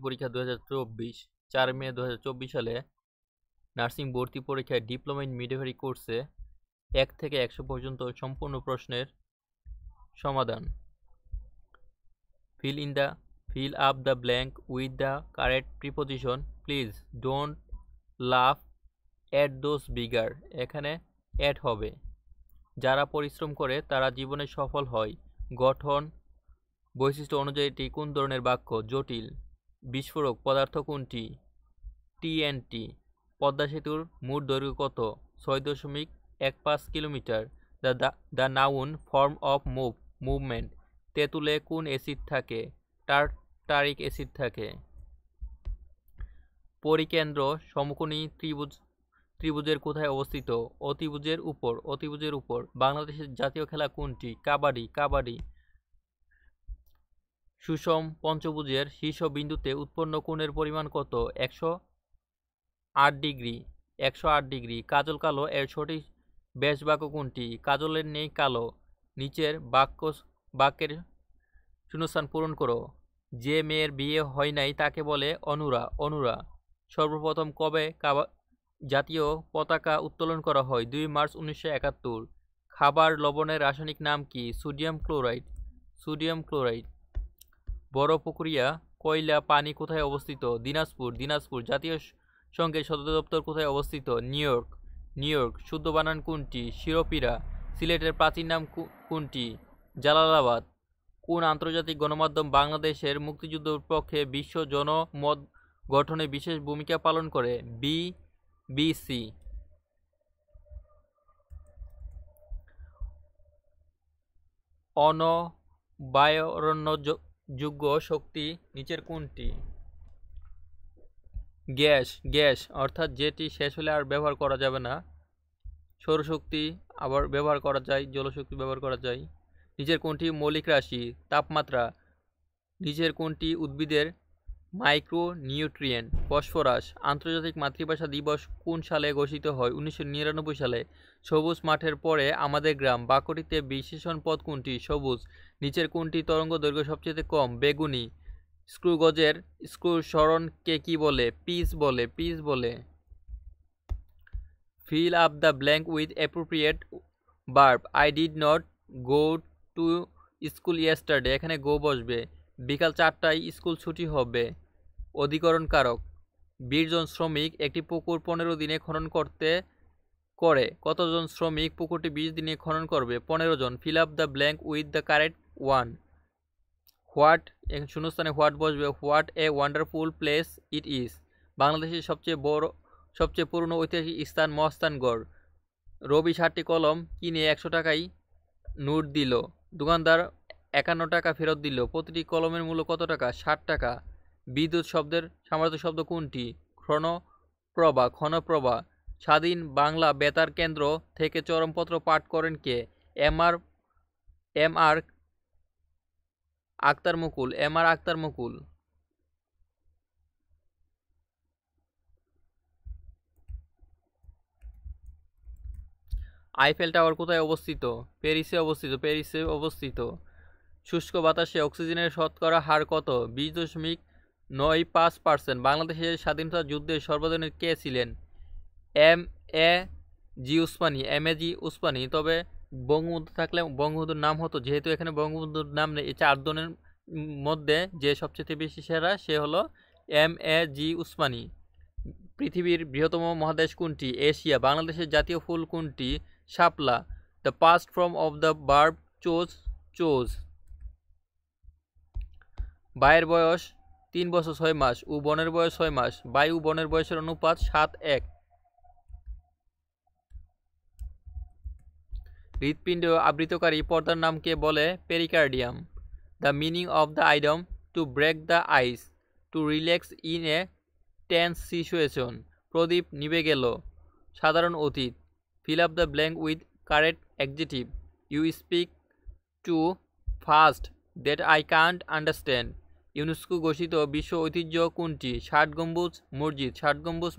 পরীক্ষা 2024 4 মে 2024 সালে নার্সিং ভর্তি পরীক্ষায় ডিপ্লোমা ইন মিডওয়াইফারি কোর্সে 1 থেকে 100 পর্যন্ত সম্পূর্ণ প্রশ্নের সমাধান। Fill up the blank with the correct preposition. Please don't laugh at those bigger. এখানে অ্যাড হবে। যারা পরিশ্রম করে তারা জীবনে সফল হয়। গঠন বৈশিষ্ট্য অনুযায়ী এটি কোন ধরনের বাক্য? জটিল। বিস্ফোরক পদার্থ কোনটি? TNT। পদ্মা সেতুর মোট দৈর্ঘ্য কত? 6.15 kilometre. The noun form of movement. তেঁতুলে কোন অ্যাসিড থাকে? টার্টারিক অ্যাসিড থাকে। পরিকেন্দ্র সমকোণী ত্রিভুজের কোথায় অবস্থিত? অতিভুজের উপর। বাংলাদেশের জাতীয় খেলা কোনটি? কাবাডি। সুষম পঞ্চভুজের শীর্ষ বিন্দুতে উৎপন্ন কোণের পরিমাণ কত? 108 ডিগ্রি। কাজল কালো এর সঠিক ব্যাস বাক্য কোনটি? কাজলের নেই কালো। নিচের বাক্যের শূন্যস্থান পূরণ করো। যে মেয়ের বিয়ে হয় নাই তাকে বলে অনুরা। সর্বপ্রথম কবে জাতীয় পতাকা উত্তোলন করা হয়? 2 মার্চ 1971। খাবার লবণের রাসায়নিক নাম কি? Sodium chloride. বড়পুকুরিয়া কয়লা পানি কোথায় অবস্থিত? দিনাজপুর। জাতীয় সংঘের সদর দপ্তর কোথায় অবস্থিত? New York. শুদ্ধ বানান কোনটি? শিরোপিরা। সিলেটের প্রাচীন নাম কোনটি? জালালাবাদ। কোন আন্তর্জাতিক গণমাধ্যম বাংলাদেশের মুক্তিযুদ্ধের পক্ষে বিশ্ব জনমত গঠনে বিশেষ ভূমিকা পালন করে? BBC। অনবায়নযোগ্য শক্তি নিচের কোনটি? গ্যাস অর্থাৎ যেটি শেষ হলে আর ব্যবহার করা যাবে না। সৌরশক্তি আবার ব্যবহার করা যায়, জলশক্তি ব্যবহার করা যায়। নিচের কোনটি মৌলিক রাশি? তাপমাত্রা। নিচের কোনটি উদ্ভিদের মাইক্রোনিউট্রিয়েন্ট? ফসফরাস। আন্তর্জাতিক মাতৃভাষা দিবস কোন সালে ঘোষিত হয়? 1999 সালে। সবুজ মাঠের পরে আমাদের গ্রাম বাক্যটিতে বিশেষণ পদ কোনটি? সবুজ। নিচের কোনটি তরঙ্গ দৈর্ঘ্য সবচেয়ে কম? বেগুনি। স্ক্রুগজের স্ক্রু সরণকে কি বলে? পিচ বলে। Fill up the blank with appropriate verb. I did not go to school yesterday. এখানে go বসবে। বিকাল 4টায় স্কুল ছুটি হবে। অধিকরণ কারক। 20 জন শ্রমিক একটি পুকুর 15 দিনে খনন করে। কতজন শ্রমিক পুকুরটি 20 দিনে খনন করবে? 15 জন। Fill up the blank with the correct one. শূন্যস্থানে হোয়াট বসবে। What a wonderful place it is. বাংলাদেশের সবচেয়ে পুরনো ঐতিহাসিক স্থান মহাস্থানগড়। রবি 60টি কলম কিনে 100 টাকায় নোট দিল। দোকানদার 51 টাকা ফেরত দিল। প্রতিটি কলমের মূল্য কত টাকা? 60 টাকা। বিদ্যুৎ শব্দের সমার্থক শব্দ কোনটি? ক্ষণপ্রভা। স্বাধীন বাংলা বেতার কেন্দ্র থেকে চরমপত্র পাঠ করেন কে? এম আর আক্তার মুকুল। আইফেল টাওয়ার কোথায় অবস্থিত? প্যারিসে অবস্থিত। শুষ্ক বাতাসে অক্সিজেনের শতকরা হার কত? 20.95%। বাংলাদেশের স্বাধীনতা যুদ্ধের সর্বাধিনায়ক কে ছিলেন? এম.এ.জি. উসমানী। তবে বঙ্গবন্ধু থাকলে বঙ্গবন্ধুর নাম হতো, যেহেতু এখানে বঙ্গবন্ধুর নাম নেই। এই 4 জনের মধ্যে যে সবচেয়ে বেশি সেরা সে হলো এম.এ.জি. উসমানী। পৃথিবীর বৃহত্তম মহাদেশ কোনটি? এশিয়া। বাংলাদেশের জাতীয় ফুল কোনটি? শাপলা। The past form of the verb choose. ভাইয়ের বয়স 3 বছর 6 মাস ও বোনের বয়স 6 মাস। ভাই ও বোনের বয়সের অনুপাত 7:1। হৃৎপিণ্ড আবৃতকারী পর্দার নামকে বলে? Pericardium. The meaning of the idiom to break the ice. To relax in a tense situation. প্রদীপ নিভে গেল। সাধারণ অতীত। Fill up the blank with correct adjective. You speak too fast that I can't understand. UNESCO ঘোষিত বিশ্ব ঐতিহ্য কোনটি? 60 গম্বুজ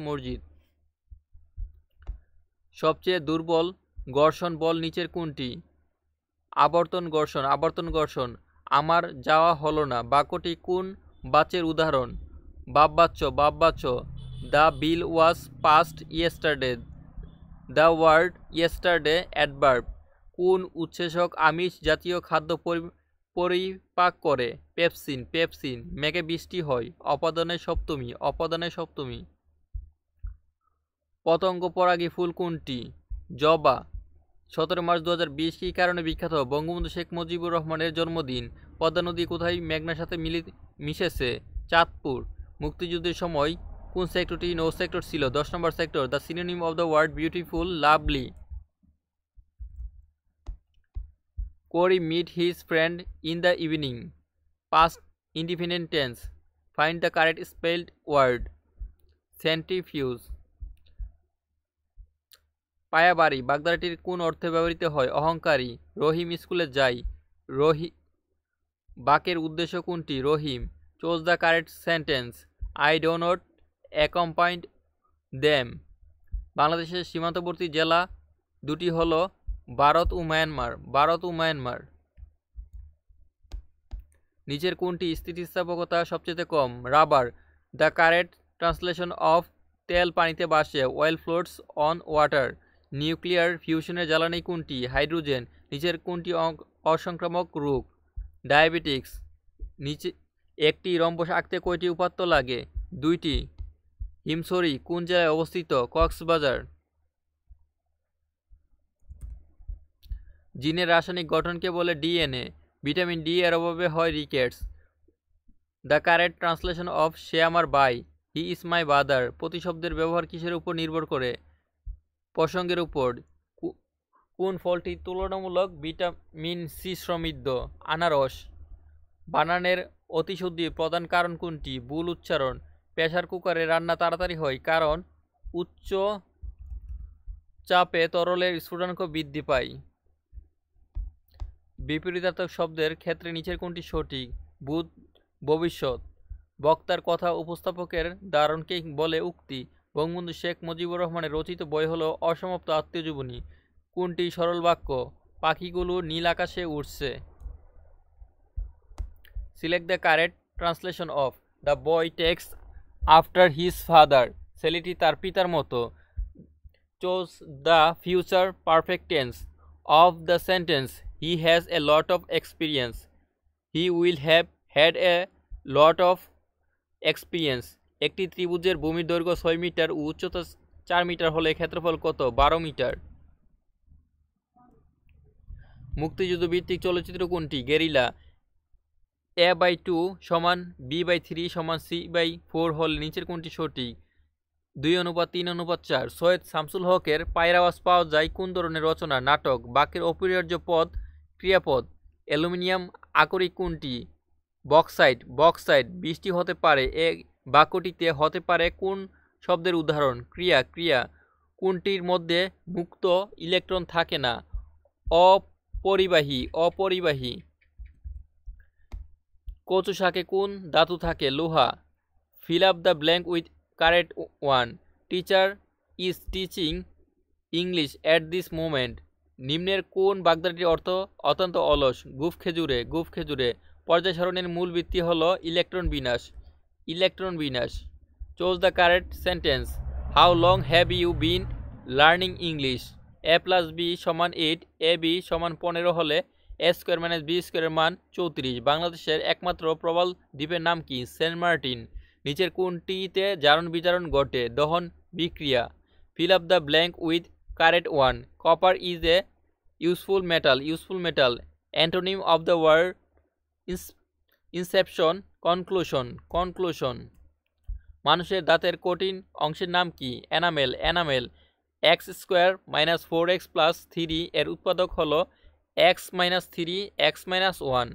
মসজিদ। সবচেয়ে দুর্বল ঘর্ষণ বল নিচের কোনটি? আবর্তন ঘর্ষণ। আমার যাওয়া হলো না বাক্যটি কোন বাচ্যের উদাহরণ? বাব্বাচ্চ। The bill was passed yesterday. The word yesterday adverb. কোন উৎসেচক আমিষ জাতীয় খাদ্য পরিপাক করে? পেপসিন। মেঘে বৃষ্টি হয়। অপাদানের সপ্তমী। পতঙ্গ পরাগী ফুল কোনটি? জবা। 17 মার্চ 2020 কী কারণে বিখ্যাত? বঙ্গবন্ধু শেখ মুজিবুর রহমানের জন্মদিন। পদ্মা নদী কোথায় মেঘনার সাথে মিশেছে? চাঁদপুর। মুক্তিযুদ্ধের সময় কোন সেক্টরটি নৌ সেক্টর ছিল? 10 number sector. The synonym of the word beautiful, lovely. Corey meet his friend in the evening. Past indefinite tense. Find the correct spelled word. Centrifuge. পায়াবাড়ি বাগধারাটির কোন অর্থে ব্যবহৃত হয়? অহংকারী। রহিম স্কুলে যায়। বাকের উদ্দেশ্য কোনটি? Rahim. Choose the correct sentence. I do not accompanied them. বাংলাদেশের সীমান্তবর্তী জেলা দুটি হল ভারত ও মায়ানমার। নিচের কোনটি স্থিতিস্থাপকতা সবচেয়ে কম? Rubber. The correct translation of তেল পানিতে ভাসে। Oil floats on water. Nuclear ফিউশনের জ্বালানি কোনটি? হাইড্রোজেন। নিচের কোনটি অসংক্রামক রোগ? ডায়াবেটিক্স। নিচে একটি রম্বস আঁকতে কয়টি উপাত্ত লাগে? 2টি। হিমছড়ি কোন জেলায় অবস্থিত? কক্সবাজার। জিনের রাসায়নিক গঠনকে বলে ডিএনএ। ভিটামিন ডি এর অভাবে হয় rickets. The correct translation of সে আমার ভাই। He is my brother. প্রতিশব্দের ব্যবহার কিসের উপর নির্ভর করে? প্রসঙ্গের উপর। কোন ফলটি তুলনামূলক ভিটামিন সি সমৃদ্ধ? আনারস। বানানের অতিশুদ্ধি প্রধান কারণ কোনটি? ভুল উচ্চারণ। প্রেসার কুকারে রান্না তাড়াতাড়ি হয় কারণ উচ্চ চাপে তরলের স্ফুটনাঙ্ক বৃদ্ধি পায়। বিপরীতার্থক শব্দের ক্ষেত্রে নিচের কোনটি সঠিক? ভূত, ভবিষ্যৎ। বক্তার কথা উপস্থাপকের ধারণকে বলে উক্তি। বঙ্গবন্ধু শেখ মুজিবুর রহমানের রচিত বই হল অসমাপ্ত আত্মজীবনী। কোনটি সরল বাক্য? পাখিগুলো নীল আকাশে উড়ছে। Select the correct translation of. The boy takes after his father. ছেলেটি তার পিতার মতো। Choose the future perfect tense of the sentence. He has a lot of experience. He will have had a lot of experience. একটি ত্রিভুজের ভূমির দৈর্ঘ্য 6 metre ও উচ্চতা 4 metre হলে ক্ষেত্রফল কত? 12 মিটার। মুক্তিযুদ্ধ ভিত্তিক চলচ্চিত্র কোনটি? গেরিলা। A/2 সমান B/3 সমান C/4 হলে নিচের কোনটি সঠিক? 2:3:4। সৈয়দ শামসুল হকের পায়ের আওয়াজ পাওয়া যায় কোন ধরনের রচনা? নাটক। বাক্যের অপরিহার্য পদ ক্রিয়াপদ। অ্যালুমিনিয়াম আকরিক কোনটি? বক্সাইট। বৃষ্টি হতে পারে এ বাক্যটিতে হতে পারে কোন শব্দের উদাহরণ? ক্রিয়া। কোনটির মধ্যে মুক্ত ইলেকট্রন থাকে না? অপরিবাহী। কচু শাকে কোন ধাতু থাকে? লোহা। Fill up the blank with correct one. Teacher is teaching English at this moment. নিম্নের কোন বাগধারাটির অর্থ অত্যন্ত অলস? গুফ খেজুরে। পর্যায় সারণীর মূল ভিত্তি হল ইলেকট্রন বিন্যাস। Choose the correct sentence. How long have you been learning English? A+B সমান 8, AB সমান 15 হলে A² - B² এর মান 34। বাংলাদেশের একমাত্র প্রবাল দ্বীপের নাম কি? সেন্ট মার্টিন। নিচের কোনটিতে জারণ বিজারণ ঘটে? দহন বিক্রিয়া। Fill up the blank with correct one. Copper is a useful metal. Antonym of the word inception, conclusion. মানুষের দাঁতের কঠিন অংশের নাম কি? এনামেল। x² - 4x + 3 এর উৎপাদক হল x - 3 x - 1।